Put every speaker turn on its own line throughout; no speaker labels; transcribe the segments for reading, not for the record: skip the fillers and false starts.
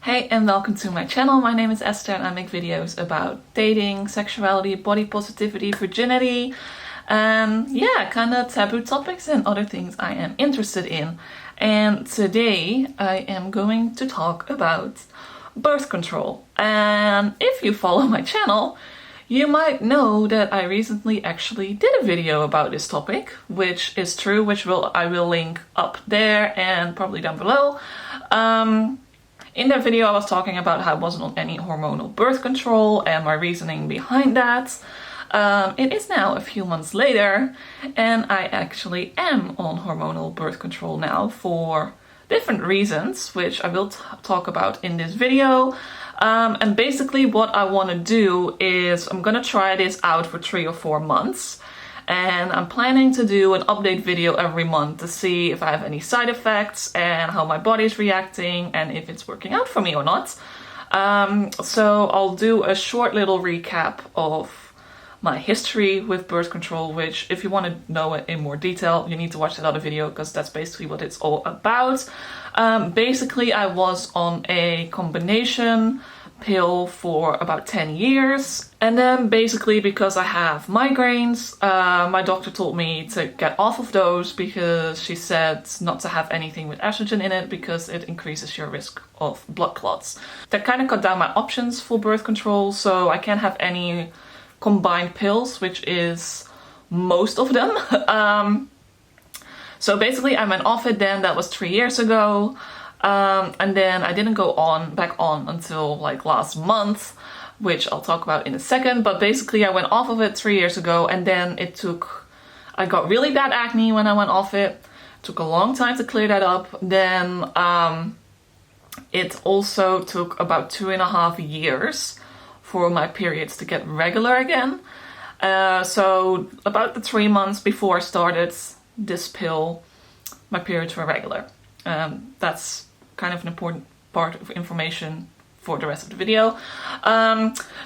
Hey and welcome to my channel. My name is Esther and I make videos about dating, sexuality, body positivity, virginity, and yeah, kind of taboo topics and other things I am interested in. And today I am going to talk about birth control. And if you follow my channel, you might know that I recently actually did a video about this topic, which is true, I will link up there and probably down below. In that video I was talking about how I wasn't on any hormonal birth control and my reasoning behind that. It is now a few months later and I actually am on hormonal birth control now for different reasons, which I will talk about in this video. And basically what I want to do is I'm gonna try this out for 3 or 4 months. And I'm planning to do an update video every month to see if I have any side effects and how my body is reacting and if it's working out for me or not. So I'll do a short little recap of my history with birth control, which if you want to know it in more detail, you need to watch that other video because that's basically what it's all about. Basically, I was on a combination pill for about 10 years. And then basically because I have migraines, my doctor told me to get off of those because she said not to have anything with estrogen in it because it increases your risk of blood clots. That kind of cut down my options for birth control, so I can't have any combined pills, which is most of them. So basically I went off it then. That was 3 years ago. And then I didn't go back on until like last month, which I'll talk about in a second. But basically I went off of it 3 years ago, and then I got really bad acne when I went off it. It took a long time to clear that up. Then it also took about 2.5 years for my periods to get regular again. So about the 3 months before I started this pill, my periods were regular. That's kind of an important part of information for the rest of the video.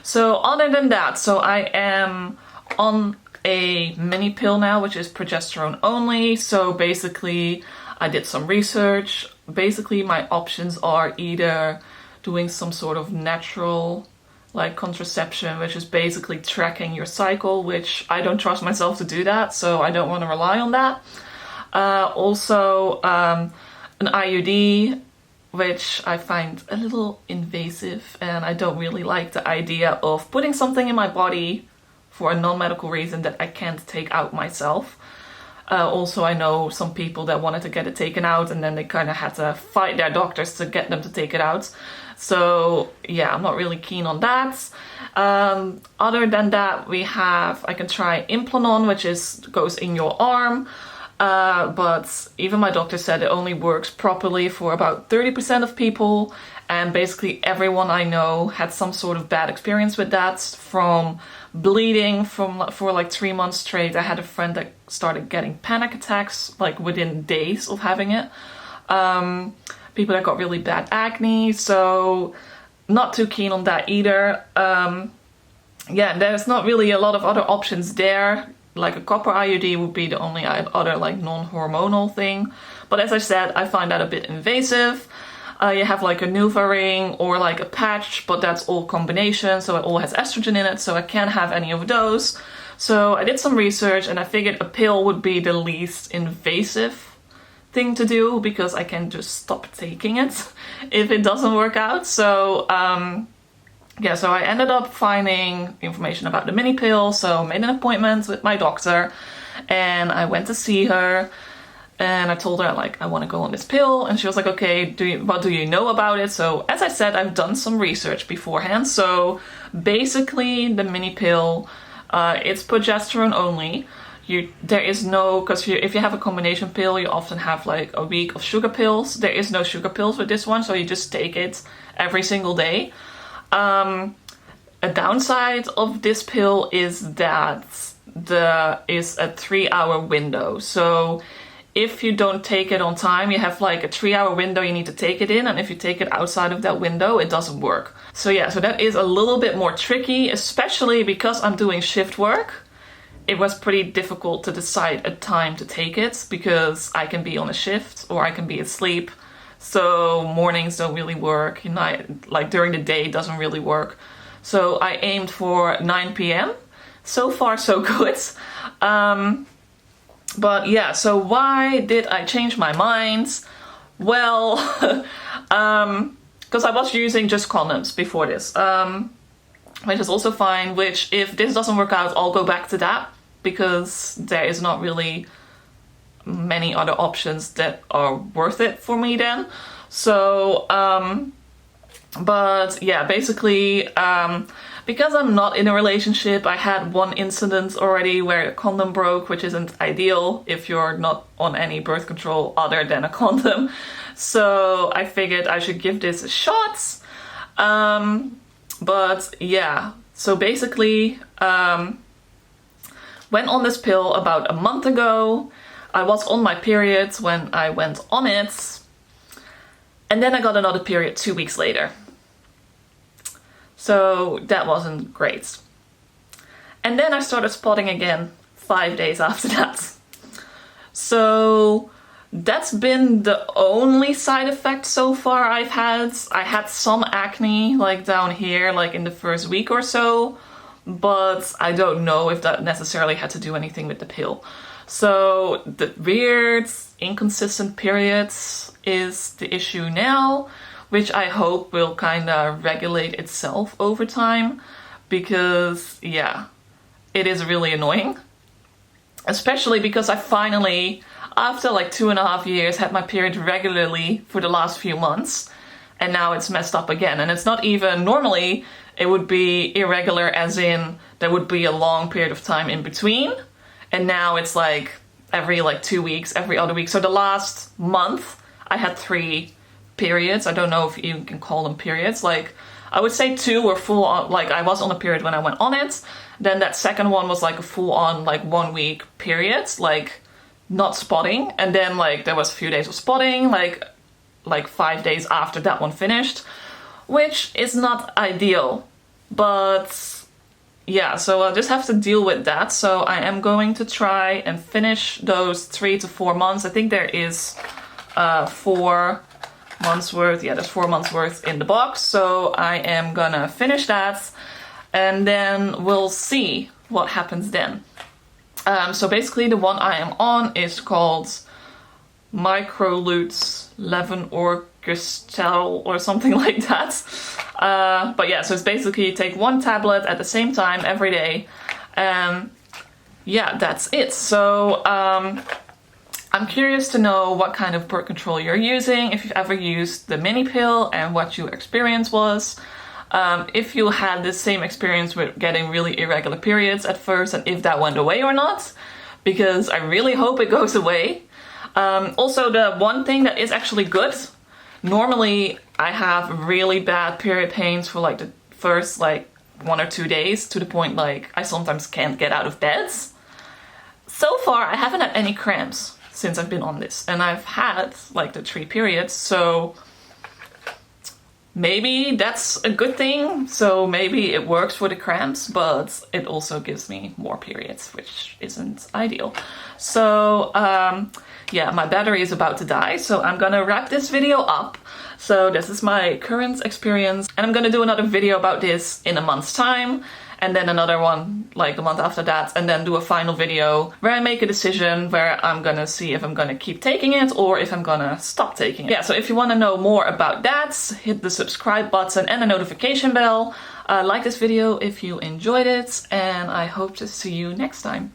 So other than that, so I am on a mini pill now, which is progesterone only. So basically I did some research. Basically my options are either doing some sort of natural like contraception, which is basically tracking your cycle, which I don't trust myself to do that, so I don't want to rely on that. Also an IUD, which I find a little invasive, and I don't really like the idea of putting something in my body for a non-medical reason that I can't take out myself. Also, I know some people that wanted to get it taken out and then they kind of had to fight their doctors to get them to take it out. So yeah, I'm not really keen on that. Other than that, I can try Implanon, which goes in your arm. But even my doctor said it only works properly for about 30% of people, and basically everyone I know had some sort of bad experience with that, from bleeding for like 3 months straight. I had a friend that started getting panic attacks like within days of having it. People that got really bad acne, so not too keen on that either. Yeah, there's not really a lot of other options there. Like a copper IUD would be the only other like non-hormonal thing. But as I said, I find that a bit invasive. You have like a NuvaRing or like a patch, but that's all combination, so it all has estrogen in it, so I can't have any of those. So I did some research and I figured a pill would be the least invasive thing to do because I can just stop taking it if it doesn't work out. So yeah, so I ended up finding information about the mini pill, so I made an appointment with my doctor and I went to see her and I told her like I want to go on this pill, and she was like, okay, what do you know about it? So as I said, I've done some research beforehand. So basically the mini pill, it's progesterone only. There is no, because if you have a combination pill, you often have like a week of sugar pills. There is no sugar pills with this one, so you just take it every single day. A downside of this pill is that there is a 3-hour window. So if you don't take it on time, you have like a 3-hour window you need to take it in, and if you take it outside of that window, it doesn't work. So yeah, so that is a little bit more tricky, especially because I'm doing shift work. It was pretty difficult to decide a time to take it because I can be on a shift or I can be asleep. so mornings don't really work, night, like during the day doesn't really work. So I aimed for 9 p.m. So far so good. But yeah, so why did I change my mind? Well, because I was using just condoms before this, which is also fine, which if this doesn't work out, I'll go back to that, because there is not really many other options that are worth it for me then. So, but yeah, basically, because I'm not in a relationship, I had one incident already where a condom broke, which isn't ideal if you're not on any birth control other than a condom. So I figured I should give this a shot. But yeah, so basically, went on this pill about a month ago. I was on my period when I went on it. And then I got another period 2 weeks later. So that wasn't great. And then I started spotting again 5 days after that. So that's been the only side effect so far I've had. I had some acne like down here, like in the first week or so, but I don't know if that necessarily had to do anything with the pill. So the weird, inconsistent periods is the issue now, which I hope will kind of regulate itself over time, because yeah, it is really annoying. Especially because I finally, after like 2.5 years, had my period regularly for the last few months, and now it's messed up again. And it's not even, normally it would be irregular as in there would be a long period of time in between, and now it's like every like 2 weeks, every other week. So the last month I had 3 periods. I don't know if you can call them periods. Like, I would say 2 were full on, like I was on a period when I went on it. Then that second one was like a full on like 1 week period, like not spotting. And then like there was a few days of spotting, like 5 days after that one finished, which is not ideal. But yeah, so I'll just have to deal with that. So I am going to try and finish those 3 to 4 months. I think there is 4 months worth. Yeah, there's 4 months worth in the box. So I am gonna finish that, and then we'll see what happens then. So basically the one I am on is called Microlutes Levonorgestrel or something like that. But yeah, so it's basically you take 1 tablet at the same time every day. Yeah, that's it. So I'm curious to know what kind of birth control you're using, if you've ever used the mini pill, and what your experience was. If you had the same experience with getting really irregular periods at first, and if that went away or not, because I really hope it goes away. Also, the one thing that is actually good, normally I have really bad period pains for like the first like 1 or 2 days, to the point like I sometimes can't get out of bed. So far I haven't had any cramps since I've been on this, and I've had like the 3 periods, so maybe that's a good thing. So maybe it works for the cramps, but it also gives me more periods, which isn't ideal. So yeah, my battery is about to die, so I'm gonna wrap this video up. So this is my current experience, and I'm gonna do another video about this in a month's time, and then another one like a month after that, and then do a final video where I make a decision where I'm gonna see if I'm gonna keep taking it or if I'm gonna stop taking it. Yeah, so if you want to know more about that, hit the subscribe button and the notification bell. Like this video if you enjoyed it, and I hope to see you next time.